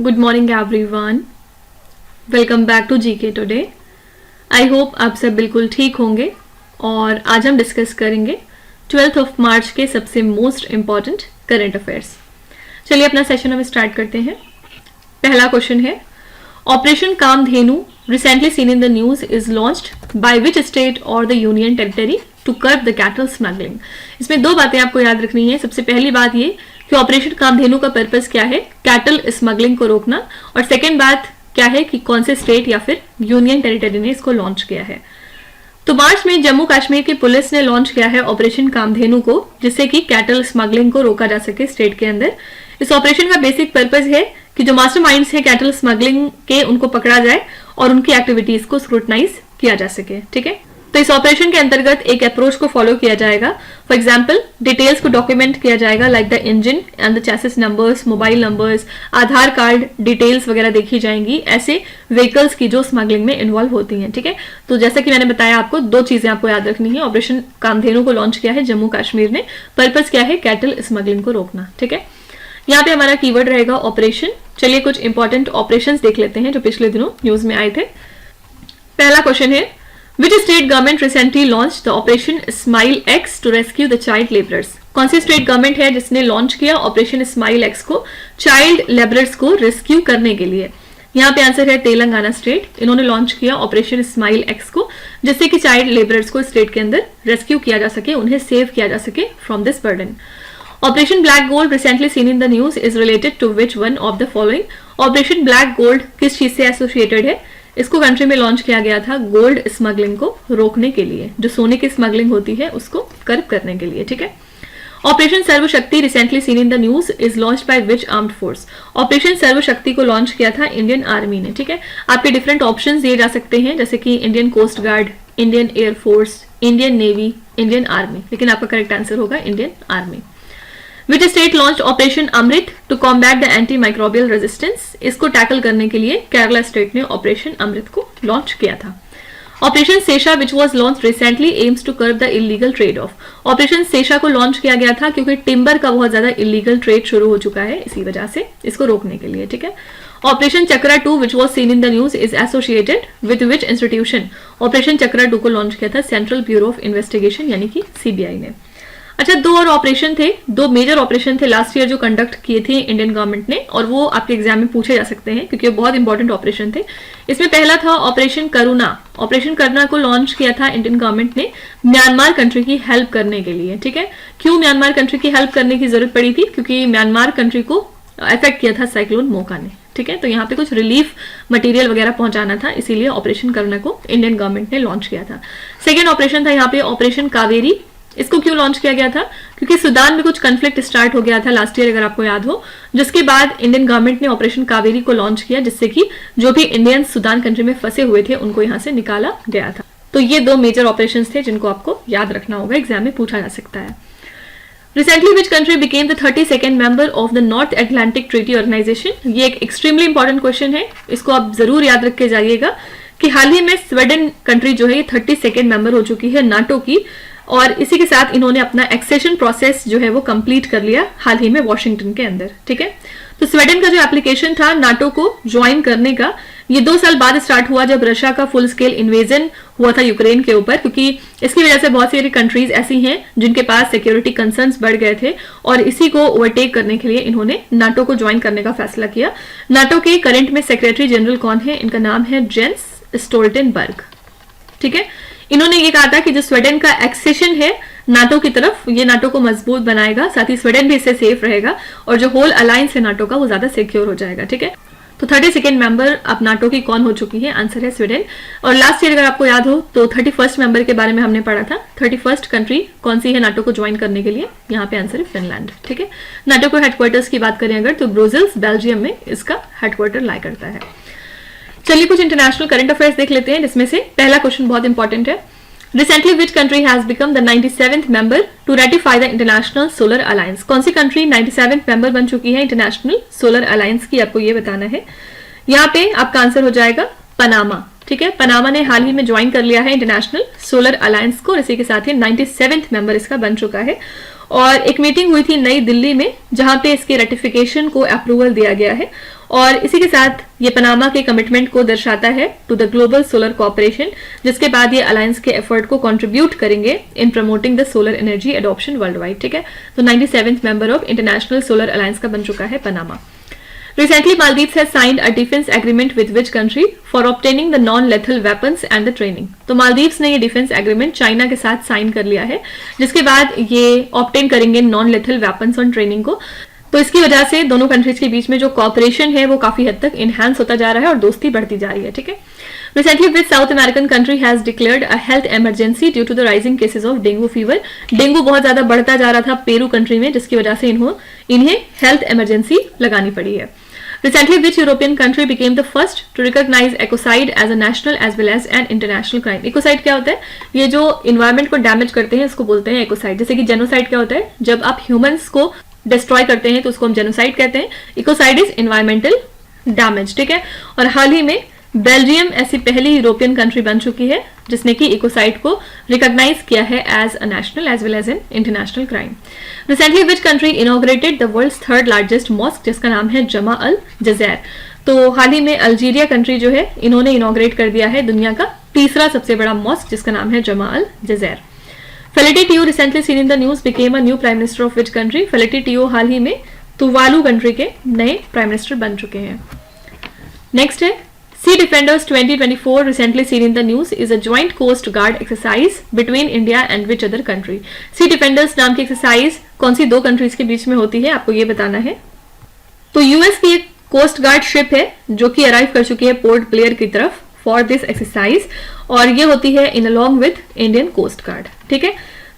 Good morning everyone, welcome back to GK today. I hope आप सब बिल्कुल ठीक होंगे और आज हम डिस्कस करेंगे 12th ऑफ मार्च के सबसे मोस्ट इम्पॉर्टेंट करंट अफेयर्स। चलिए अपना सेशन हम स्टार्ट करते हैं। पहला क्वेश्चन है, operation Kamdhenu recently seen in the news is launched by which state और the union territory to curb the cattle smuggling. इसमें दो बातें आपको याद रखनी है। सबसे पहली बात ये कि ऑपरेशन कामधेनु का पर्पस क्या है, कैटल स्मगलिंग को रोकना, और सेकेंड बात क्या है कि कौन से स्टेट या फिर यूनियन टेरिटरी ने इसको लॉन्च किया है। तो मार्च में जम्मू कश्मीर की पुलिस ने लॉन्च किया है ऑपरेशन कामधेनु को, जिससे कि कैटल स्मगलिंग को रोका जा सके स्टेट के अंदर। इस ऑपरेशन का बेसिक पर्पस है कि जो मास्टरमाइंड्स हैं कैटल स्मगलिंग के, उनको पकड़ा जाए और उनकी एक्टिविटीज को स्क्रूटनाइज किया जा सके। ठीक है, तो इस ऑपरेशन के अंतर्गत एक अप्रोच को फॉलो किया जाएगा। फॉर एग्जांपल, डिटेल्स को डॉक्यूमेंट किया जाएगा, like the engine and the chassis numbers, mobile numbers, Aadhaar card details वगैरह देखी जाएंगी, ऐसे व्हीकल्स की जो स्मगलिंग में इन्वॉल्व होती हैं। ठीक है, तो जैसा कि मैंने बताया आपको, दो चीजें आपको याद रखनी है। ऑपरेशन कामधेनु को लॉन्च किया है जम्मू कश्मीर ने, पर्पस क्या है, कैटल स्मगलिंग को रोकना। ठीक है, यहाँ पे हमारा कीवर्ड रहेगा ऑपरेशन। चलिए कुछ इंपॉर्टेंट ऑपरेशन देख लेते हैं जो पिछले दिनों न्यूज में आए थे। पहला क्वेश्चन है, Which state government recently launched the Operation Smile X to rescue the child laborers? कौन सी स्टेट गवर्नमेंट है जिसने लॉन्च किया ऑपरेशन स्माइल एक्स को चाइल्ड लेबरर्स को रेस्क्यू करने के लिए? यहाँ पे आंसर है तेलंगाना स्टेट। इन्होंने लॉन्च किया ऑपरेशन स्माइल एक्स को, जिससे कि चाइल्ड लेबरर्स को स्टेट के अंदर रेस्क्यू किया जा सके, उन्हें सेव किया जा सके from this burden. Operation black gold recently seen in the news is related to which one of the following? Operation black gold किस चीज से एसोसिएटेड है? इसको कंट्री में लॉन्च किया गया था गोल्ड स्मगलिंग को रोकने के लिए, जो सोने की स्मगलिंग होती है उसको कर्ब करने के लिए। ठीक है, operation Sarvashakti recently seen in the news is launch by which armed force? Operation Sarvashakti को लॉन्च किया था इंडियन आर्मी ने। ठीक है, आपके डिफरेंट ऑप्शंस दिए जा सकते हैं, जैसे कि Indian coast guard, Indian air force, Indian navy, Indian army, लेकिन आपका करेक्ट आंसर होगा Indian army. Which state launched Operation Amrit to combat the antimicrobial resistance? इसको टैकल करने के लिए केरला स्टेट ने ऑपरेशन अमृत को लॉन्च किया था। Operation Sesha which was launched recently aims to curb the illegal trade of? Operation Sesha को लॉन्च किया गया था क्योंकि टिम्बर का बहुत ज्यादा इलीगल ट्रेड शुरू हो चुका है, इसी वजह से इसको रोकने के लिए। ठीक है, operation Chakra 2 which was seen in the news is associated with which institution? Operation Chakra 2 को लॉन्च किया था सेंट्रल ब्यूरो ऑफ इन्वेस्टिगेशन यानी कि सीबीआई ने। अच्छा, दो और ऑपरेशन थे, दो मेजर ऑपरेशन थे लास्ट ईयर जो कंडक्ट किए थे इंडियन गवर्नमेंट ने, और वो आपके एग्जाम में पूछे जा सकते हैं क्योंकि वो बहुत इंपॉर्टेंट ऑपरेशन थे। इसमें पहला था ऑपरेशन करुणा। ऑपरेशन करुणा को लॉन्च किया था इंडियन गवर्नमेंट ने म्यांमार कंट्री की हेल्प करने के लिए। ठीक है, क्यों म्यांमार कंट्री की हेल्प करने की जरूरत पड़ी थी? क्योंकि म्यांमार कंट्री को अफेक्ट किया था साइक्लोन मोका ने। ठीक है, तो यहाँ पे कुछ रिलीफ मटेरियल वगैरह पहुंचाना था, इसीलिए ऑपरेशन करुणा को इंडियन गवर्नमेंट ने लॉन्च किया था। सेकेंड ऑपरेशन था यहाँ पे ऑपरेशन कावेरी। इसको क्यों लॉन्च किया गया था? क्योंकि सूडान में कुछ कन्फ्लिक्ट स्टार्ट हो गया था लास्ट ईयर, अगर आपको याद हो, जिसके बाद इंडियन गवर्नमेंट ने ऑपरेशन कावेरी को लॉन्च किया, जिससे कि जो भी इंडियन सूडान कंट्री में फंसे हुए थे उनको यहां से निकाला गया था। तो ये दो मेजर ऑपरेशंस थे जिनको आपको याद रखना होगा, एग्जाम में पूछा जा सकता है। Recently which country became the 32nd member of the North Atlantic Treaty organisation? ये एक एक्सट्रीमली इंपॉर्टेंट क्वेश्चन है, इसको आप जरूर याद रख के जाइएगा कि हाल ही में स्वीडन कंट्री जो है 32nd मेंबर हो चुकी है नाटो की, और इसी के साथ इन्होंने अपना एक्सेशन प्रोसेस जो है वो कंप्लीट कर लिया हाल ही में वॉशिंगटन के अंदर। ठीक है, तो स्वीडन का जो एप्लीकेशन था नाटो को ज्वाइन करने का, ये 2 साल बाद स्टार्ट हुआ जब रशिया का फुल स्केल इन्वेजन हुआ था यूक्रेन के ऊपर, क्योंकि इसकी वजह से बहुत सारी कंट्रीज ऐसी हैं जिनके पास सिक्योरिटी कंसर्न्स बढ़ गए थे, और इसी को ओवरटेक करने के लिए इन्होंने नाटो को ज्वाइन करने का फैसला किया। नाटो के करंट में सेक्रेटरी जनरल कौन है? इनका नाम है जेंस स्टोल्टेनबर्ग। ठीक है, इन्होंने ये कहा था कि जो स्वीडन का एक्सेशन है नाटो की तरफ, ये नाटो को मजबूत बनाएगा, साथ ही स्वीडन भी इससे सेफ रहेगा, और जो होल अलायंस है नाटो का वो ज्यादा सिक्योर हो जाएगा। ठीक है, तो 32nd मेंबर अब नाटो की कौन हो चुकी है? आंसर है स्वीडन। और लास्ट ईयर अगर आपको याद हो तो 31st मेंबर के बारे में हमने पढ़ा था। 31st कंट्री कौन सी है नाटो को ज्वाइन करने के लिए? यहाँ पे आंसर है फिनलैंड। ठीक है, नाटो को हेडक्वार्टर्स की बात करें अगर, तो ब्रुसेल्स बेल्जियम में इसका हेडक्वार्टर लाई करता है। चलिए कुछ इंटरनेशनल करंट अफेयर्स देख लेते हैं, जिसमें से पहला क्वेश्चन बहुत इंपॉर्टेंट है। Recently which country has become the 97th member to ratify the international solar alliance? कौन सी कंट्री 97th मेंबर बन चुकी है इंटरनेशनल सोलर अलायंस की? आपको ये बताना है। यहाँ पे आपका आंसर हो जाएगा पनामा। ठीक है, पनामा ने हाल ही में ज्वाइन कर लिया है इंटरनेशनल सोलर अलायंस को, इसी के साथ ही 97th मेंबर इसका बन चुका है। और एक मीटिंग हुई थी नई दिल्ली में जहां पे इसके रेटिफिकेशन को अप्रूवल दिया गया है और इसी के साथ ये पनामा के कमिटमेंट को दर्शाता है to the global solar corporation, जिसके बाद ये अलायंस के एफर्ट को कंट्रीब्यूट करेंगे in promoting the solar energy adoption world wide. ठीक है, तो 97th member of international solar alliance का बन चुका है Panama. Recently, Maldives has signed a defense agreement with which country for obtaining the non-lethal weapons and the training? तो मालदीव्स ने ये डिफेंस एग्रीमेंट चाइना के साथ साइन कर लिया है, जिसके बाद ये ऑब्टेन करेंगे नॉन लेथल वेपन्स और ट्रेनिंग को। तो इसकी वजह से दोनों कंट्रीज के बीच में जो कॉपरेशन है वो काफी हद तक इनहैंस होता जा रहा है और दोस्ती बढ़ती जा रही है। ठीक है, Recently, which South American country has declared a health emergency due to the rising cases of dengue fever? Dengue बहुत ज्यादा बढ़ता जा रहा था पेरू कंट्री में, जिसकी वजह से इन्हें हेल्थ इमरजेंसी लगानी पड़ी है। Recently, which European country became the first to recognize ecocide as a national as well as an international crime? Ecocide क्या होता है? ये जो इन्वायरमेंट को डैमेज करते हैं इसको बोलते हैं ecocide। जैसे कि जेनोसाइड क्या होता है? जब आप ह्यूमंस को डिस्ट्रॉय करते हैं तो उसको हम जेनोसाइड कहते हैं। Ecocide is environmental damage. ठीक है, और हाल ही में बेल्जियम ऐसी पहली यूरोपियन कंट्री बन चुकी है जिसने कि इकोसाइड को रिकॉग्नाइज किया है as a national as well as an international crime. Recently which country inaugurated the world's third largest mosque, जिसका नाम है जमा अल जज़ैर। तो हाल ही में अल्जीरिया कंट्री जो है इन्होंने इनॉग्रेट कर दिया है दुनिया का तीसरा सबसे बड़ा मॉस्क, जिसका नाम है जमा अल Jazair. Feleti Teo recently seen in the news became a new prime minister of which country? Feleti Teo हाल ही में तुवालू कंट्री के नए प्राइम मिनिस्टर बन चुके हैं। नेक्स्ट है Sea Defenders 2024 recently seen in the news is a joint coast guard exercise between India and which other country? Sea Defenders नाम की एक्सरसाइज कौन सी दो कंट्रीज के बीच में होती है, आपको ये बताना है। तो यूएस की एक कोस्ट गार्ड शिप है जो कि अराइव कर चुकी है पोर्ट ब्लेयर की तरफ फॉर दिस एक्सरसाइज और ये होती है in along with Indian coast guard. ठीक है,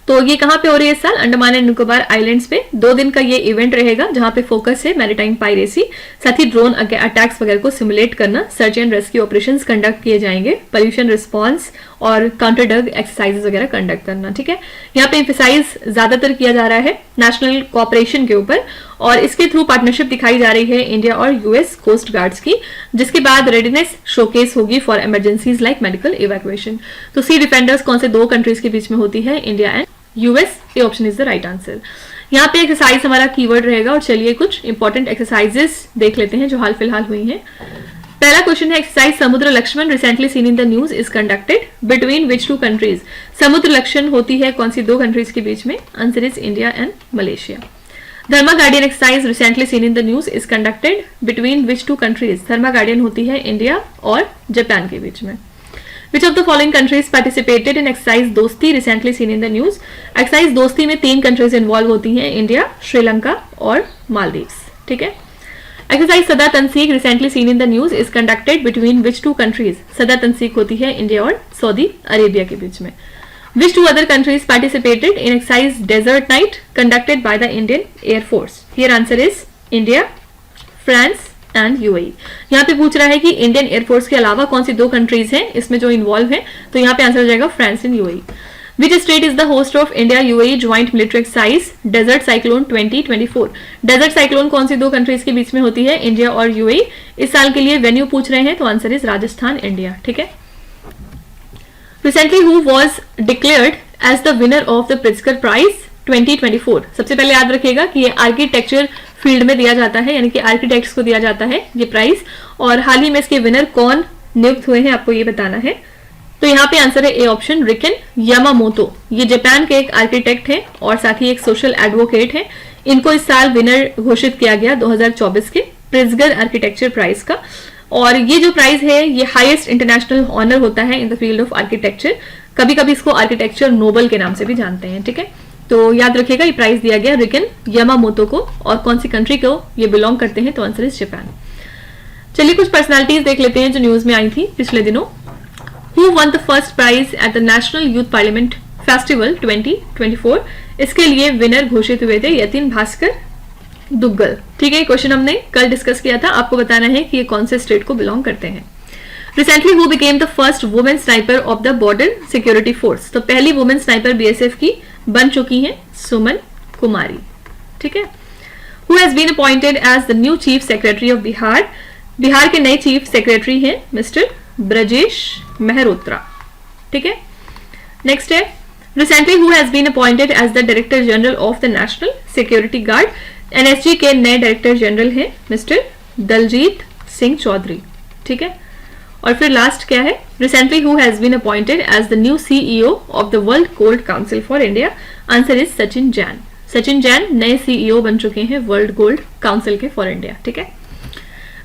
तो ये कहां पे हो रही है इस साल? अंडमान एंड निकोबार आइलैंड्स पे 2 दिन का ये इवेंट रहेगा जहां पे फोकस है मैरीटाइम पायरेसी, साथ ही ड्रोन अटैक्स वगैरह को सिमुलेट करना, search and rescue operations conduct किए जाएंगे, पोल्यूशन रिस्पांस और काउंटर ड्रग एक्सरसाइजेस वगैरह कंडक्ट करना। ठीक है, यहाँ पे एम्फेसाइज ज्यादातर किया जा रहा है नेशनल कोऑपरेशन के ऊपर और इसके थ्रू पार्टनरशिप दिखाई जा रही है इंडिया और यूएस कोस्ट गार्ड्स की, जिसके बाद रेडीनेस शोकेस होगी for emergencies like medical evacuation. तो सी डिफेंडर्स कौन से दो कंट्रीज के बीच में होती है? India and US. ये option is the right answer. यहाँ पे एक्सरसाइज हमारा कीवर्ड रहेगा और चलिए कुछ इंपॉर्टेंट एक्सरसाइजेस देख लेते हैं जो हाल फिलहाल हुई हैं। पहला क्वेश्चन है exercise Samudra Laxman recently seen in the news is conducted between which 2 countries? Samudra Laxman होती है कौन सी दो कंट्रीज के बीच में? Answer is India and Malaysia. Dharma guardian exercise recently seen in the news is conducted between which 2 countries? Dharma guardian होती है India और Japan के बीच में। Which of the following countries participated in exercise दोस्ती recently seen in the news? Exercise दोस्ती में 3 countries involve होती हैं, इंडिया, श्रीलंका और मालदीव्स। ठीक है, exercise Sada Tanseeq recently seen in the news is conducted between which 2 countries? Sada Tanseeq होती है इंडिया और सऊदी अरेबिया के बीच में। Which 2 other countries participated in exercise desert night conducted by the Indian Air Force? Here answer is India, France and UAE. यहाँ पे पूछ रहा है कि इंडियन एयरफोर्स के अलावा कौन सी 2 कंट्रीज हैं इसमें जो इन्वॉल्व हैं, तो यहाँ पे आंसर हो जाएगा France and UAE. Which state is the host of India UAE joint military exercise desert cyclone 2024? Desert cyclone कौन सी 2 कंट्रीज के बीच में होती है? इंडिया और यूएई। इस साल के लिए वेन्यू पूछ रहे हैं तो आंसर इज राजस्थान, इंडिया। ठीक है, recently who was declared as the winner of the Pritzker prize 2024? सबसे पहले याद रखिएगा कि ये आर्किटेक्चर फील्ड में दिया जाता है, यानी कि आर्किटेक्ट्स को दिया जाता है ये प्राइज, और हाल ही में इसके विनर कौन नियुक्त हुए हैं आपको ये बताना है। तो यहाँ पे आंसर है ए ऑप्शन, रिकेन यामामोतो। ये जापान के एक आर्किटेक्ट हैं और साथ ही एक सोशल एडवोकेट हैं। इनको इस साल विनर घोषित किया गया 2024 के प्रिट्जकर आर्किटेक्चर प्राइज का, और ये जो प्राइज है ये हाईएस्ट इंटरनेशनल ऑनर होता है in the field of architecture. कभी कभी इसको आर्किटेक्चर नोबल के नाम से भी जानते हैं। ठीक है, तो याद रखिएगा ये प्राइज दिया गया रिकेन यामामोतो को, और कौन सी कंट्री को ये बिलोंग करते हैं? तो आंसर इज जापान। चलिए कुछ पर्सनालिटीज देख लेते हैं जो न्यूज में आई थी पिछले दिनों। Who won the first prize at the national youth parliament festival 2024? इसके लिए विनर घोषित हुए थे यतिन भास्कर दुग्गल। ठीक है, क्वेश्चन हमने कल डिस्कस किया था, आपको बताना है कि ये कौन से स्टेट को बिलोंग करते हैं। Recently, who became the first woman sniper of the border security force? तो पहली वुमेन स्नाइपर बीएसएफ की बन चुकी हैं सुमन कुमारी। ठीक है, Who has been appointed as the new chief secretary of Bihar? Bihar के नए चीफ सेक्रेटरी हैं मिस्टर ब्रजेश मेहरोत्रा। ठीक है, नेक्स्ट है recently who has been appointed as the director general of the national security guard? NSG के नए डायरेक्टर जनरल हैं mister Daljeet Singh Chaudhary, ठीक है। और फिर लास्ट क्या है? Recently who has been appointed as the new CEO of the world gold council for India? Answer is Sachin Jain. Sachin Jain नए सीईओ बन चुके हैं वर्ल्ड गोल्ड काउंसिल के फॉर इंडिया, ठीक है।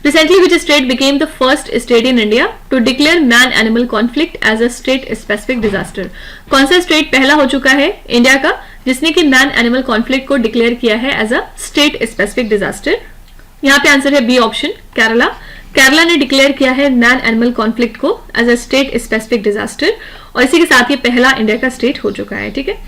Recently which state became the first state in India to declare man animal conflict as a state specific disaster? कौन सा state पहला हो चुका है इंडिया का जिसने कि मैन एनिमल कॉन्फ्लिक्ट को डिक्लेयर किया है as a state specific disaster? यहाँ पे आंसर है बी ऑप्शन, केरला। केरला ने डिक्लेयर किया है मैन एनिमल कॉन्फ्लिक्ट को as a state specific disaster और इसी के साथ ये पहला इंडिया का स्टेट हो चुका है, ठीक है।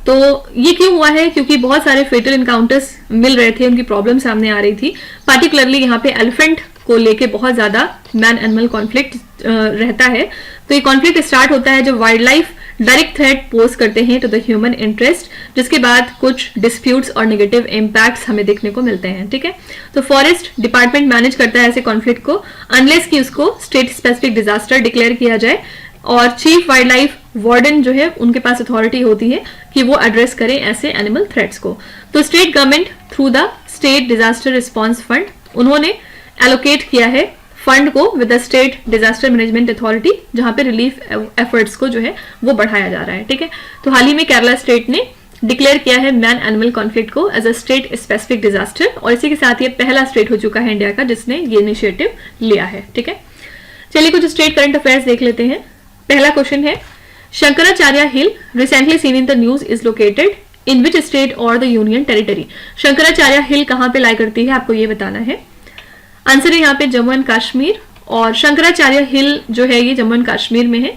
तो ये क्यों हुआ है? क्योंकि बहुत सारे फेटल इनकाउंटर्स मिल रहे थे, उनकी प्रॉब्लम सामने आ रही थी। पार्टिकुलरली यहाँ पे एलिफेंट को लेके बहुत ज्यादा मैन एनिमल कॉन्फ्लिक्ट रहता है। तो ये कॉन्फ्लिक्ट स्टार्ट होता है जब wild life direct threat pose करते हैं टू द ह्यूमन इंटरेस्ट, जिसके बाद कुछ डिस्प्यूट्स और नेगेटिव इम्पैक्ट्स हमें देखने को मिलते हैं, ठीक है। तो फॉरेस्ट डिपार्टमेंट मैनेज करता है ऐसे कॉन्फ्लिक्ट को अनलेस कि उसको स्टेट स्पेसिफिक डिजास्टर डिक्लेयर किया जाए, और चीफ वाइल्ड लाइफ वार्डन जो है उनके पास अथॉरिटी होती है कि वो एड्रेस करें ऐसे एनिमल थ्रेट्स को। तो state government through the state disaster response fund उन्होंने एलोकेट किया है फंड को with the state disaster management authority, जहां पे रिलीफ एफर्ट्स को जो है वो बढ़ाया जा रहा है, ठीक है। तो हाल ही में केरला स्टेट ने डिक्लेयर किया है मैन एनिमल कॉन्फ्लिक्ट को as a state specific disaster और इसी के साथ ये पहला स्टेट हो चुका है इंडिया का जिसने ये इनिशिएटिव लिया है, ठीक है। चलिए कुछ स्टेट करंट अफेयर्स देख लेते हैं। पहला क्वेश्चन है Shankaracharya hill recently seen in the news is located in which state और the union territory? Shankaracharya hill कहां पे लाई करती है आपको ये बताना है। आंसर है यहाँ पे जम्मू एंड कश्मीर, और शंकराचार्य हिल जो है ये जम्मू एंड कश्मीर में है।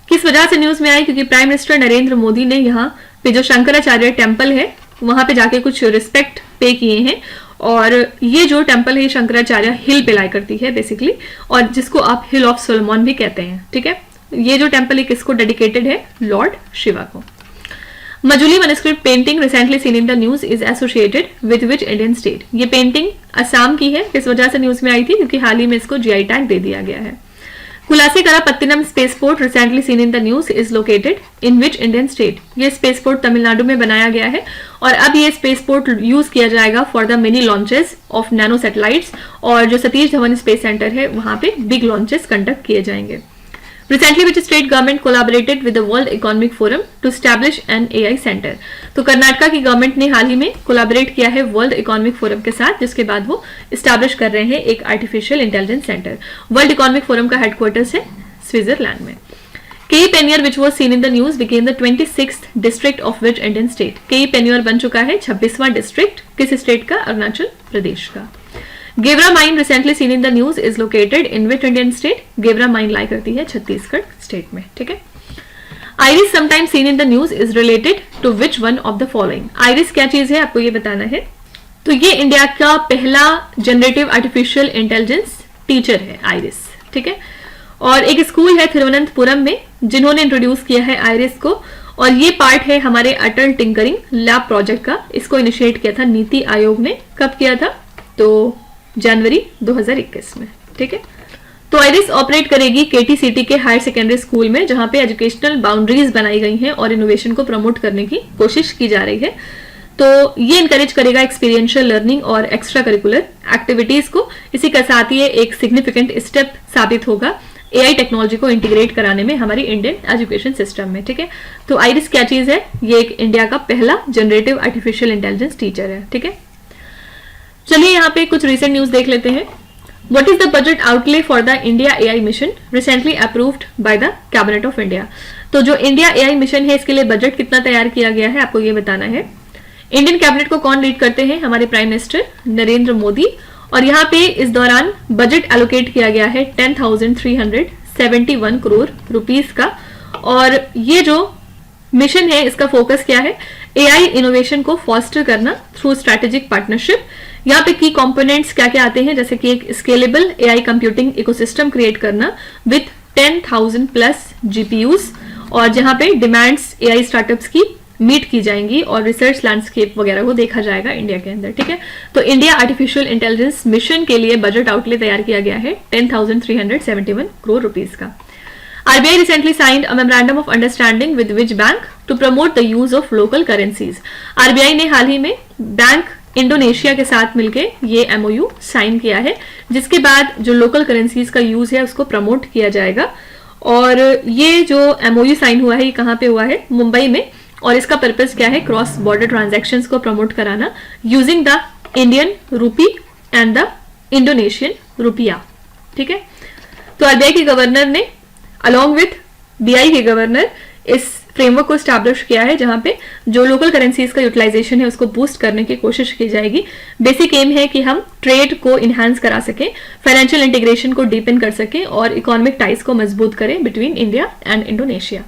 किस वजह से न्यूज में आई? क्योंकि प्राइम मिनिस्टर नरेंद्र मोदी ने यहाँ पे जो शंकराचार्य टेम्पल है वहां पे जाके कुछ रिस्पेक्ट पे किए हैं, और ये जो टेम्पल है शंकराचार्य हिल पे लाई करती है बेसिकली, और जिसको आप हिल ऑफ सोलोमन भी कहते हैं, ठीक है। ये जो टेम्पल है किसको डेडिकेटेड है? लॉर्ड शिवा को। Majuli manuscript painting recently seen in the news is associated with which Indian state? ये पेंटिंग असम की है। किस वजह से न्यूज में आई थी? क्योंकि हाल ही में इसको जीआई टैग दे दिया गया है। Kulasekara Pattinam spaceport recently seen in the news is located in which Indian state? ये स्पेसपोर्ट तमिलनाडु में बनाया गया है और अब ये स्पेसपोर्ट यूज किया जाएगा for the mini launches of nano satellites, और जो सतीश धवन स्पेस सेंटर है वहां पे बिग लॉन्चेस कंडक्ट किए जाएंगे। Recently, which state government collaborated with the World Economic Forum to establish an AI center? तो कर्नाटका की गवर्नमेंट ने हाल ही में कोलैबोरेट किया है वर्ल्ड इकोनॉमिक फोरम के साथ, जिसके बाद वो इस्टेब्लिश कर रहे हैं एक artificial intelligence centre. World Economic Forum का हेडक्वार्टर्स है स्विट्जरलैंड में। Keyi Panyor which was seen in the news became the 26th district of which Indian state? Keyi Panyor बन चुका है 26वां डिस्ट्रिक्ट किस स्टेट का? अरुणाचल प्रदेश का। Gevra mine recently seen in the news is located in which Indian state? Gevra mine lie करती है Chhattisgarh state में, ठीक है। Iris sometime seen in the news is related to which one of the following? Iris क्या चीज है आपको ये बताना है। तो ये इंडिया का पहला जनरेटिव आर्टिफिशियल इंटेलिजेंस टीचर है आइरिस, ठीक है। और एक स्कूल है थिरुवनंतपुरम में जिन्होंने इंट्रोड्यूस किया है आइरिस को, और ये पार्ट है हमारे अटल टिंकरिंग लैब प्रोजेक्ट का। इसको इनिशिएट किया था नीति आयोग ने। कब किया था? तो जनवरी 2021 में, ठीक है। तो आइरिस ऑपरेट करेगी केटीसीटी के हायर सेकेंडरी स्कूल में, जहां पे एजुकेशनल बाउंड्रीज बनाई गई हैं और इनोवेशन को प्रमोट करने की कोशिश की जा रही है। तो ये इनकरेज करेगा एक्सपीरियंशियल लर्निंग और एक्स्ट्रा करिकुलर एक्टिविटीज को। इसी के साथ ये एक सिग्निफिकेंट स्टेप साबित होगा एआई टेक्नोलॉजी को इंटीग्रेट कराने में हमारी इंडियन एजुकेशन सिस्टम में, ठीक है। तो आइरिस क्या चीज है? ये एक इंडिया का पहला जनरेटिव आर्टिफिशियल इंटेलिजेंस टीचर है, ठीक है। चलिए यहाँ पे कुछ रिसेंट न्यूज देख लेते हैं। What is the budget outlay for the India AI mission recently approved by the Cabinet of India? तो जो इंडिया एआई मिशन है इसके लिए बजट कितना तैयार किया गया है आपको ये बताना है। इंडियन कैबिनेट को कौन लीड करते हैं? हमारे प्राइम मिनिस्टर नरेंद्र मोदी, और यहाँ पे इस दौरान बजट एलोकेट किया गया है 10,371 करोड़ रुपीस का। और ये जो मिशन है इसका फोकस क्या है? एआई इनोवेशन को फॉस्टर करना थ्रू स्ट्रेटेजिक पार्टनरशिप। यहाँ पे की कंपोनेंट्स क्या क्या आते हैं, जैसे कि एक scalable AI computing ecosystem create करना विद 10,000 प्लस जीपीयूज, और जहां पे डिमांड्स एआई स्टार्टअप्स की मीट की जाएंगी और रिसर्च लैंडस्केप वगैरह को देखा जाएगा इंडिया के अंदर, ठीक है। तो इंडिया आर्टिफिशियल इंटेलिजेंस मिशन के लिए बजट आउटले तैयार किया गया है 10,371 करोड़ रुपीस का। RBI recently signed a memorandum of understanding with which bank to promote the use of local currencies. RBI ने हाल ही में बैंक इंडोनेशिया के साथ मिलके ये MOU साइन किया है, जिसके बाद जो लोकल करेंसीज का यूज है उसको प्रमोट किया जाएगा। और ये जो MOU साइन हुआ है ये कहाँ पे हुआ है? मुंबई में। और इसका पर्पस क्या है? क्रॉस बॉर्डर ट्रांजैक्शंस को प्रमोट कराना using the Indian rupee and the Indonesian rupiah. ठीक है, तो RBI के गवर्नर ने अलॉन्ग विथ BI के गवर्नर इस फ्रेमवर्क को स्टैब्लिश किया है, जहां पे जो लोकल करेंसीज का यूटिलाइजेशन है उसको बूस्ट करने की कोशिश की जाएगी। बेसिक एम है कि हम ट्रेड को इनहांस करा सकें, फाइनेंशियल इंटीग्रेशन को डीपन कर सकें और इकोनॉमिक टाइज को मजबूत करें between India and Indonesia.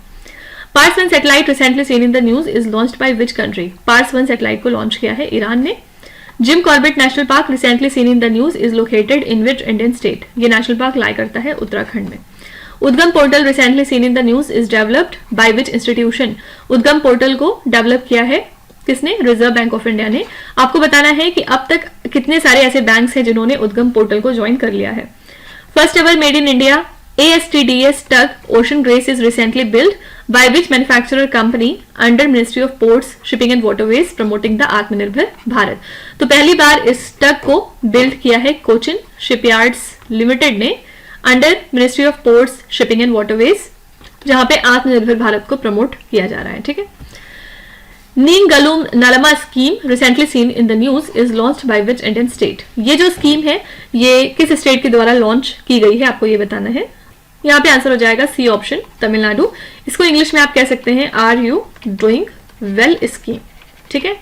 Pars 1 satellite recently seen in the news is launched by which country? Pars 1 satellite को लॉन्च किया है ईरान ने। Jim Corbett national park recently seen in the news is located in which Indian state? ये national park lie करता है उत्तराखंड में। Udgam portal recently seen in the news is developed by which institution? Udgam portal को develop किया है किसने? Reserve bank of India ने। आपको बताना है कि अब तक कितने सारे ऐसे बैंक्स हैं जिन्होंने उद्गम पोर्टल को ज्वाइन कर लिया है। First ever made in India ASTDS tug Ocean Grace is recently built by which manufacturer company under Ministry of Ports, Shipping and Waterways promoting the आत्मनिर्भर भारत? तो पहली बार इस टग को बिल्ड किया है कोचिन शिपयार्ड्स लिमिटेड ने under ministry of ports, shipping and waterways, जहां पे आत्मनिर्भर भारत को प्रमोट किया जा रहा है। ठीक है, Neengalum Nalama scheme recently seen in the news is launched by which Indian state? ये जो स्कीम है ये किस स्टेट के द्वारा लॉन्च की गई है, आपको ये बताना है। यहाँ पे आंसर हो जाएगा सी ऑप्शन, तमिलनाडु। इसको इंग्लिश में आप कह सकते हैं are you doing well scheme. ठीक है,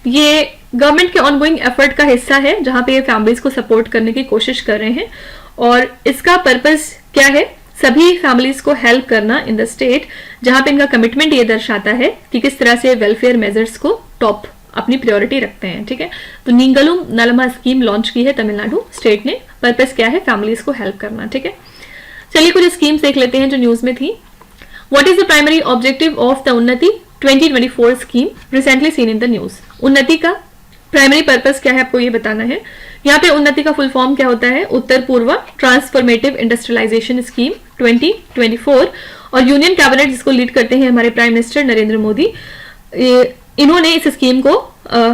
ये गवर्नमेंट के ऑनगोइंग एफर्ट का हिस्सा है जहां पे ये फैमिलीज को सपोर्ट करने की कोशिश कर रहे हैं। और इसका पर्पस क्या है? सभी फैमिलीज को हेल्प करना इन द स्टेट, जहां पे इनका कमिटमेंट ये दर्शाता है कि किस तरह से वेलफेयर मेजर्स को टॉप अपनी प्रायोरिटी रखते हैं। ठीक है, तो नींगलुम नलमा स्कीम लॉन्च की है तमिलनाडु स्टेट ने। पर्पस क्या है? फैमिलीज को हेल्प करना। ठीक है, चलिए कुछ स्कीम्स देख लेते हैं जो न्यूज में थी। What is the primary objective of the उन्नति 2024 scheme recently seen in the news? उन्नति का प्राइमरी पर्पस क्या है, आपको ये बताना है। यहाँ पे उन्नति का फुल फॉर्म क्या होता है? उत्तर पूर्व ट्रांसफॉर्मेटिव इंडस्ट्रियलाइजेशन स्कीम 2024। और यूनियन कैबिनेट जिसको लीड करते हैं हमारे प्राइम मिनिस्टर नरेंद्र मोदी, इन्होंने इस स्कीम को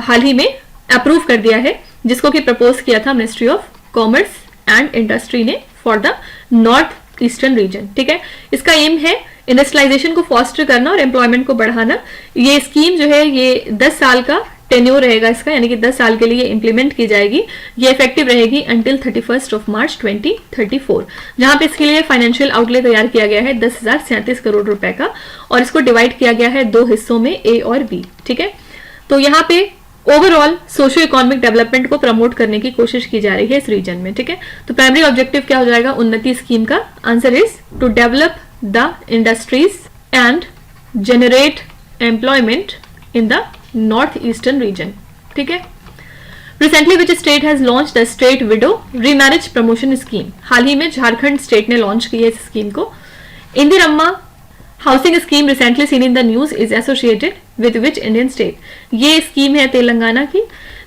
हाल ही में अप्रूव कर दिया है, जिसको कि प्रपोज किया था ministry of commerce and industry ने for the north eastern region. ठीक है, इसका एम है इंडस्ट्रियलाइजेशन को फॉस्टर करना और एम्प्लॉयमेंट को बढ़ाना। ये स्कीम जो है ये 10 साल का टेन्योर रहेगा इसका, यानी कि 10 साल के लिए इंप्लीमेंट की जाएगी। ये इफेक्टिव रहेगी अंटिल 31 मार्च 2034, जहां पे इसके लिए फाइनेंशियल आउटले तैयार किया गया है 10,037 करोड़ रुपए का, और इसको डिवाइड किया गया है 2 हिस्सों में, ए और बी। ठीक है, तो यहाँ पे ओवरऑल सोशियो इकोनॉमिक डेवलपमेंट को प्रमोट करने की कोशिश की जा रही है इस रीजन में। ठीक है, तो प्राइमरी ऑब्जेक्टिव क्या हो जाएगा उन्नति स्कीम का? Answer is to develop the industries and generate employment in the north eastern region. ठीक है, recently which state has launch the state widow remarriage promotion scheme? हाल ही में झारखंड स्टेट ने लॉन्च की है इस स्कीम को। Indiramma housing scheme recently seen in the news is associated with which Indian state? ये स्कीम है तेलंगाना की।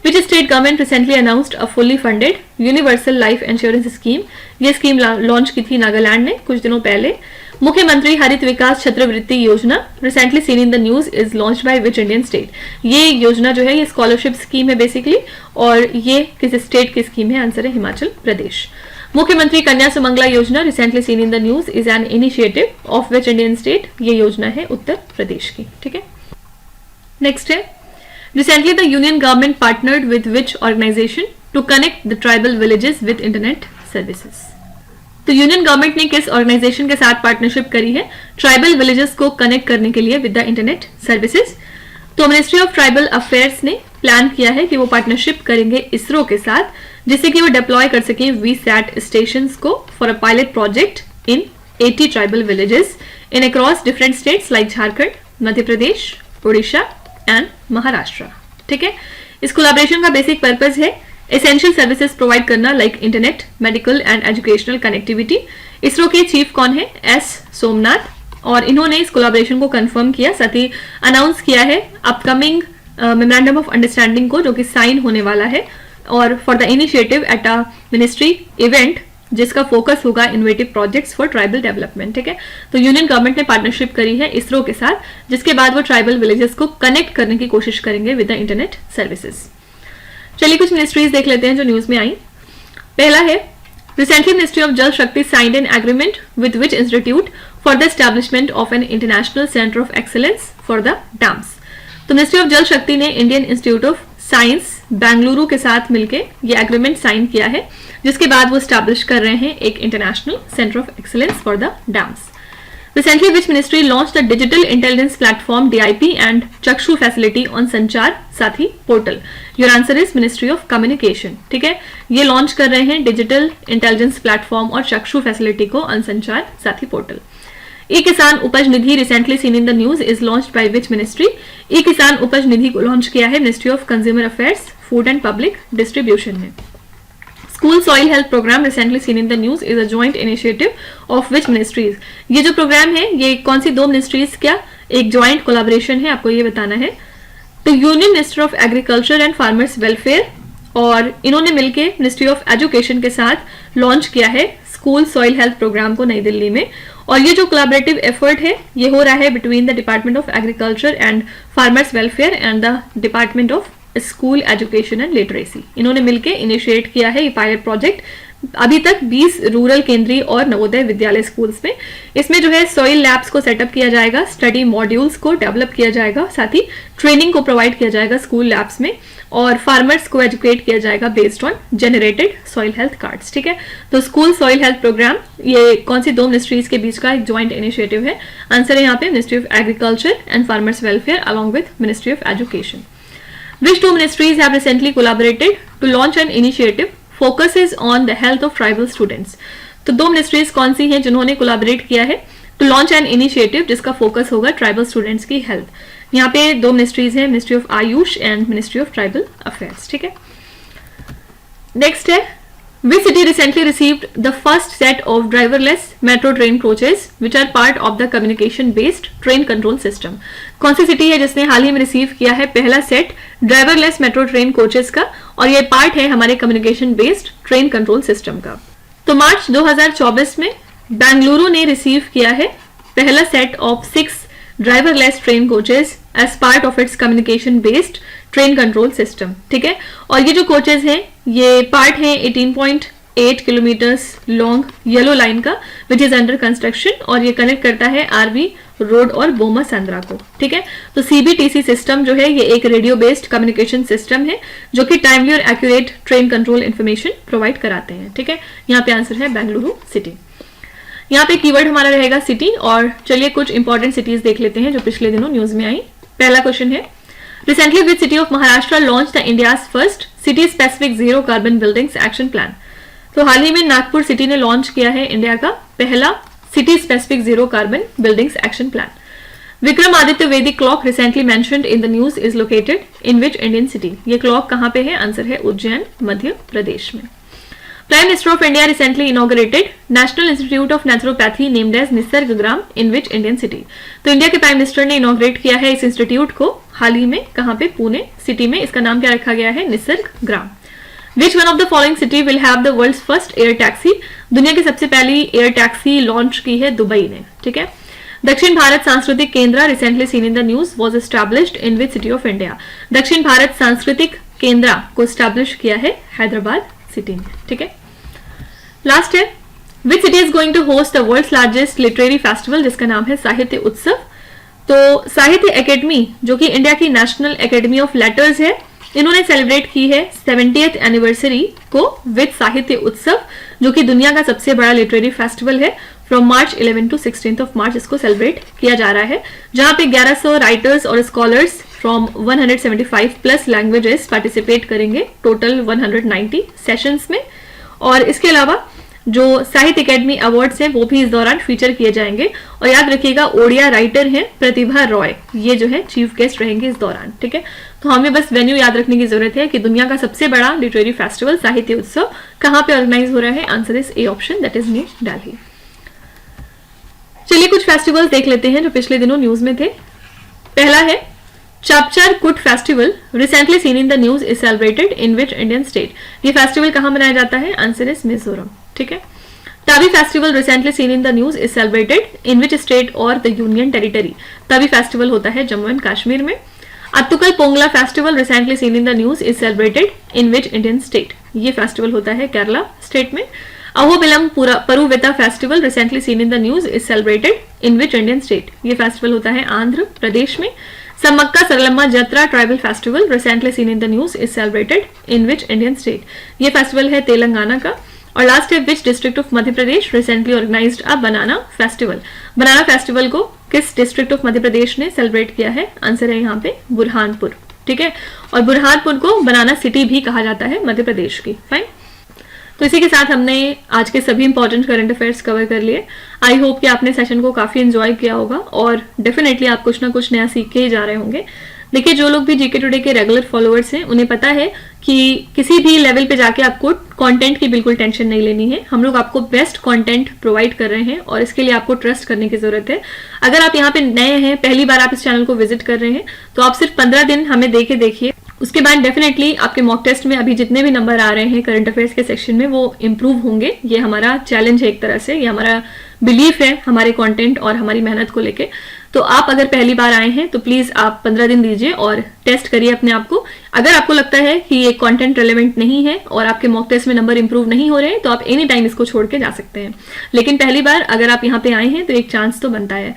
Which state government recently announced a fully funded universal life insurance scheme? ये स्कीम लॉन्च की थी नागालैंड ने कुछ दिनों पहले। मुख्यमंत्री हरित विकास छात्रवृत्ति योजना recently seen in the news is launch by which Indian state? ये योजना जो है ये स्कॉलरशिप स्कीम है बेसिकली, और ये किस स्टेट की स्कीम है? आंसर है हिमाचल प्रदेश। मुख्यमंत्री कन्या सुमंगला योजना recently seen in the news is an initiative of which Indian state? ये योजना है उत्तर प्रदेश की। ठीक है, नेक्स्ट है recently the union government partnered with which organisation to connect the tribal villages with internet services? तो यूनियन गवर्नमेंट ने किस ऑर्गेनाइजेशन के साथ पार्टनरशिप करी है ट्राइबल विलेजेस को कनेक्ट करने के लिए विद द इंटरनेट सर्विसेज? तो मिनिस्ट्री ऑफ ट्राइबल अफेयर्स ने प्लान किया है कि वो पार्टनरशिप करेंगे इसरो के साथ, जिससे कि वो डिप्लॉय कर सके वीसैट स्टेशंस को for a pilot project in 80 tribal villages in across different states like Jharkhand, Madhya Pradesh, Orissa and Maharashtra. ठीक है, इस कोलैबोरेशन का बेसिक पर्पस है एसेंशियल सर्विसेज प्रोवाइड करना like internet, medical and educational connectivity. ISRO के चीफ कौन है? एस सोमनाथ, और इन्होंने इस कोलैबोरेशन को कंफर्म किया, साथ ही अनाउंस किया है अपकमिंग मेमोरेंडम ऑफ अंडरस्टैंडिंग को, जो कि साइन होने वाला है, और for the initiative at a ministry event जिसका फोकस होगा innovative projects for tribal development. ठीक है, तो यूनियन गवर्नमेंट ने पार्टनरशिप करी है इसरो के साथ, जिसके बाद वो ट्राइबल विलेजेस को कनेक्ट करने की कोशिश करेंगे विद द इंटरनेट सर्विसेज। चलिए कुछ मिनिस्ट्रीज देख लेते हैं जो न्यूज में आई। पहला है, रिसेंटली मिनिस्ट्री ऑफ जल शक्ति signed an agreement with which institute for the establishment of an international centre of excellence for the dams. तो मिनिस्ट्री ऑफ जल शक्ति ने Indian institute of science Bengaluru के साथ मिलकर ये एग्रीमेंट साइन किया है, जिसके बाद वो स्टैब्लिश कर रहे हैं एक international centre of excellence for the dams. Recently, which ministry launched the digital intelligence platform DIP and Chakshu facility on संचार साथी portal? Your answer is Ministry of Communication। ठीक है, ये लॉन्च कर रहे हैं डिजिटल इंटेलिजेंस प्लेटफॉर्म और चक्षु फैसिलिटी को ऑन संचार साथी portal. E Kisan Upaj Nidhi recently seen in the news is launched by which ministry? E Kisan Upaj Nidhi को लॉन्च किया है ministry of consumer affairs, food and public distribution ने। School soil health programme recently seen in the news is a joint initiative of which ministries? ये जो programme है ये कौन सी दो मिनिस्ट्रीज का एक जॉइंट कोलैबोरेशन है, आपको ये बताना है। तो union minister of agriculture and farmers welfare और इन्होंने मिलकर मिनिस्ट्री ऑफ एजुकेशन के साथ लॉन्च किया है स्कूल सॉइल हेल्थ प्रोग्राम को नई दिल्ली में। और ये जो कोलैबोरेटिव एफर्ट है ये हो रहा है between the department of agriculture and farmers welfare and the department of school education and literacy. इन्होंने मिलकर इनिशिएट किया है ये पायलट प्रोजेक्ट अभी तक 20 रूरल केंद्रीय और नवोदय विद्यालय स्कूल्स में। इसमें जो है सॉइल लैब्स को सेटअप किया जाएगा, स्टडी मॉड्यूल्स को डेवलप किया जाएगा, साथ ही ट्रेनिंग को प्रोवाइड किया जाएगा स्कूल लैब्स में और फार्मर्स को एजुकेट किया जाएगा based on generated soil health cards. ठीक है, तो स्कूल सॉइल हेल्थ प्रोग्राम ये कौन सी दो मिनिस्ट्रीज के बीच का एक ज्वाइंट इनिशिएटिव है? आंसर है यहाँ पे ministry of agriculture and farmers welfare along with ministry of education. Which two ministries have recently collaborated to launch an initiative focuses on the health of tribal students? तो दो ministries कौन सी हैं जिन्होंने collaborate किया है टू लॉन्च एन इनिशिएटिव जिसका focus होगा tribal students की हेल्थ? यहाँ पे दो मिनिस्ट्रीज हैं, ministry of Ayush and ministry of tribal affairs. ठीक है, नेक्स्ट है, which city recently received the first set of driverless metro train coaches which are part of the communication based train control system? कौन सी city है जिसने हाल ही में receive किया है पहला set driverless metro train coaches का और ये पार्ट है हमारे communication based train control system का? तो मार्च 2024 में बेंगलुरु ने रिसीव किया है पहला set of 6 driverless train coaches as part of its communication based train control system. ठीक है, और ये जो कोचेस हैं ये पार्ट है 18.8 किलोमीटर्स लॉन्ग येलो लाइन का विच इज अंडर कंस्ट्रक्शन और ये कनेक्ट करता है आरबी रोड और बोमा सांद्रा को। ठीक है, तो सीबीटीसी सिस्टम जो है ये एक रेडियो बेस्ड कम्युनिकेशन सिस्टम है जो कि टाइमली और accurate train control information provide कराते हैं। ठीक है, यहाँ पे आंसर है बेंगलुरु सिटी। यहाँ पे कीवर्ड हमारा रहेगा सिटी। और चलिए कुछ इंपॉर्टेंट सिटीज देख लेते हैं जो पिछले दिनों न्यूज में आई। पहला क्वेश्चन है, recently which city of Maharashtra launch the India's first city specific zero carbon buildings action plan? तो हाल ही में नागपुर सिटी ने लॉन्च किया है इंडिया का पहला city specific zero carbon buildings action plan. Vikramaditya Vedic clock recently mentioned in the news is located in which Indian city? ये clock कहाँ पे है? आंसर है उज्जैन मध्य प्रदेश में। Prime minister of India recently inaugurated national institute of naturopathy named as Nisarg Gram in which Indian city? तो India के prime minister ने inaugurate किया है इस इंस्टीट्यूट को हाल ही में, कहाँ पे? पुणे सिटी में। इसका नाम क्या रखा गया है? Nisarg Gram. Which one of the following city will have the world's first air taxi? दुनिया की सबसे पहली एयर टैक्सी लॉन्च की है दुबई ने। ठीक है, दक्षिण भारत सांस्कृतिक केंद्र recently seen in the news was established in which city of India? दक्षिण भारत सांस्कृतिक केंद्र को एस्टैब्लिश किया है हैदराबाद सिटी में। ठीक है, लास्ट है, which city is going to host the world's largest literary festival जिसका नाम है साहित्य उत्सव? तो साहित्य एकेडमी जो कि इंडिया की नेशनल एकेडमी ऑफ लेटर्स है, इन्होंने सेलिब्रेट की है 70th एनिवर्सरी को विद साहित्य उत्सव जो कि दुनिया का सबसे बड़ा लिटरेरी फेस्टिवल है। From March 11 to 16 of March इसको सेलिब्रेट किया जा रहा है, जहां पे 1100 राइटर्स और scholars from 175 plus languages participate करेंगे टोटल 190 सेशंस में। और इसके अलावा जो साहित्य एकेडमी अवार्ड्स हैं वो भी इस दौरान फीचर किए जाएंगे। और याद रखिएगा ओडिया राइटर हैं प्रतिभा रॉय, ये जो है चीफ गेस्ट रहेंगे इस दौरान। ठीक है, तो हमें बस वेन्यू याद रखने की जरूरत है कि दुनिया का सबसे बड़ा लिटरेरी फेस्टिवल साहित्य उत्सव कहाँ पे ऑर्गेनाइज हो रहा है? Answer is A option, that is new Delhi. चलिए कुछ फेस्टिवल्स देख लेते हैं जो पिछले दिनों न्यूज में थे। पहला है चापचार कुट festival recently seen in the news is celebrated in which Indian state? ये फेस्टिवल कहाँ मनाया जाता है? Answer is Mizoram. ठीक है, Tavi festival recently seen in the news is celebrated in which state or the union territory? Tavi festival होता है Jammu and Kashmir में. Attukal Pongala festival recently seen in the news is celebrated in which Indian state? ये festival होता है Kerala state में. Ahobilam Paruveta festival recently seen in the news is celebrated in which Indian state? ये festival होता है आंध्र प्रदेश में. Sammakka Saralamma Jatara tribal festival recently seen in the news is celebrated in which Indian state? ये festival है तेलंगाना का. और लास्ट है विच district of Madhya Pradesh recently organised a banana festival? Banana festival को किस डिस्ट्रिक्ट ऑफ मध्य प्रदेश ने सेलिब्रेट किया है? आंसर है यहाँ पे बुरहानपुर. ठीक है, और बुरहानपुर को बनाना सिटी भी कहा जाता है मध्य प्रदेश की. फाइन. तो इसी के साथ हमने आज के सभी इंपॉर्टेंट करंट अफेयर्स कवर कर लिए. आई होप कि आपने सेशन को काफी एंजॉय किया होगा और डेफिनेटली आप कुछ ना कुछ नया सीख के ही जा रहे होंगे. देखिए, जो लोग भी जीके टुडे के रेगुलर फॉलोअर्स हैं उन्हें पता है कि किसी भी लेवल पे जाके आपको कंटेंट की बिल्कुल टेंशन नहीं लेनी है. हम लोग आपको बेस्ट कंटेंट प्रोवाइड कर रहे हैं और इसके लिए आपको ट्रस्ट करने की जरूरत है. अगर आप यहाँ पे नए हैं, पहली बार आप इस चैनल को विजिट कर रहे हैं, तो आप सिर्फ 15 दिन हमें दे के देखिए. उसके बाद डेफिनेटली आपके मॉक टेस्ट में अभी जितने भी नंबर आ रहे हैं करंट अफेयर्स के सेक्शन में वो इंप्रूव होंगे. ये हमारा चैलेंज है एक तरह से, ये हमारा बिलीफ है हमारे कंटेंट और हमारी मेहनत को लेके. तो आप अगर पहली बार आए हैं तो प्लीज आप 15 दिन दीजिए और टेस्ट करिए अपने आप को. अगर आपको लगता है कि ये कंटेंट रेलेवेंट नहीं है और आपके मॉक टेस्ट में नंबर इंप्रूव नहीं हो रहे हैं तो आप एनी टाइम इसको छोड़ के जा सकते हैं. लेकिन पहली बार अगर आप यहाँ पे आए हैं तो एक चांस तो बनता है.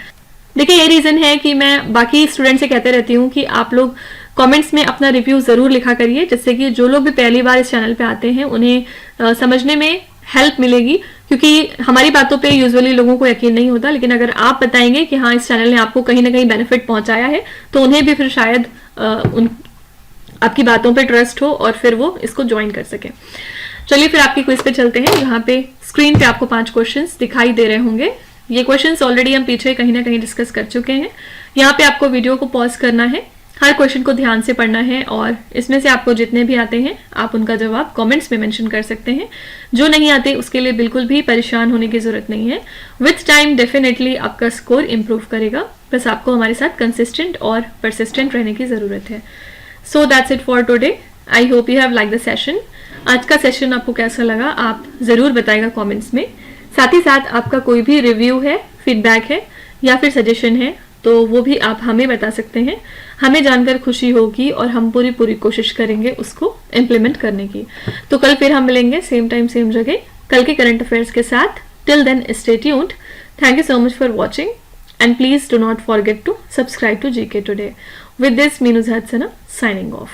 देखिए, ये रीजन है कि मैं बाकी स्टूडेंट से कहते रहती हूँ कि आप लोग कमेंट्स में अपना रिव्यू जरूर लिखा करिए, जिससे कि जो लोग भी पहली बार इस चैनल पे आते हैं उन्हें समझने में हेल्प मिलेगी. क्योंकि हमारी बातों पे यूजुअली लोगों को यकीन नहीं होता, लेकिन अगर आप बताएंगे कि हाँ इस चैनल ने आपको कहीं ना कहीं बेनिफिट पहुंचाया है तो उन्हें भी फिर शायद आपकी बातों पे ट्रस्ट हो और फिर वो इसको ज्वाइन कर सके. चलिए फिर आपकी क्विज पे चलते हैं, जहाँ पे स्क्रीन पे आपको 5 क्वेश्चंस दिखाई दे रहे होंगे. ये क्वेश्चंस ऑलरेडी हम पीछे कहीं ना कहीं डिस्कस कर चुके हैं. यहाँ पे आपको वीडियो को पॉज करना है, हर क्वेश्चन को ध्यान से पढ़ना है और इसमें से आपको जितने भी आते हैं आप उनका जवाब कमेंट्स में मेंशन कर सकते हैं. जो नहीं आते उसके लिए बिल्कुल भी परेशान होने की जरूरत नहीं है. विथ टाइम डेफिनेटली आपका स्कोर इंप्रूव करेगा. बस आपको हमारे साथ कंसिस्टेंट और परसिस्टेंट रहने की जरूरत है. So that's it for today. I hope you have like the session. आज का सेशन आपको कैसा लगा आप जरूर बताएगा कॉमेंट्स में. साथ ही साथ आपका कोई भी रिव्यू है, फीडबैक है या फिर सजेशन है तो वो भी आप हमें बता सकते हैं. हमें जानकर खुशी होगी और हम पूरी कोशिश करेंगे उसको इम्प्लीमेंट करने की. तो कल फिर हम मिलेंगे सेम टाइम सेम जगह कल के करंट अफेयर्स के साथ. Till then stay tuned. Thank you so much for watching and please do not forget to subscribe to GK today. With this Meenu Hasna signing of.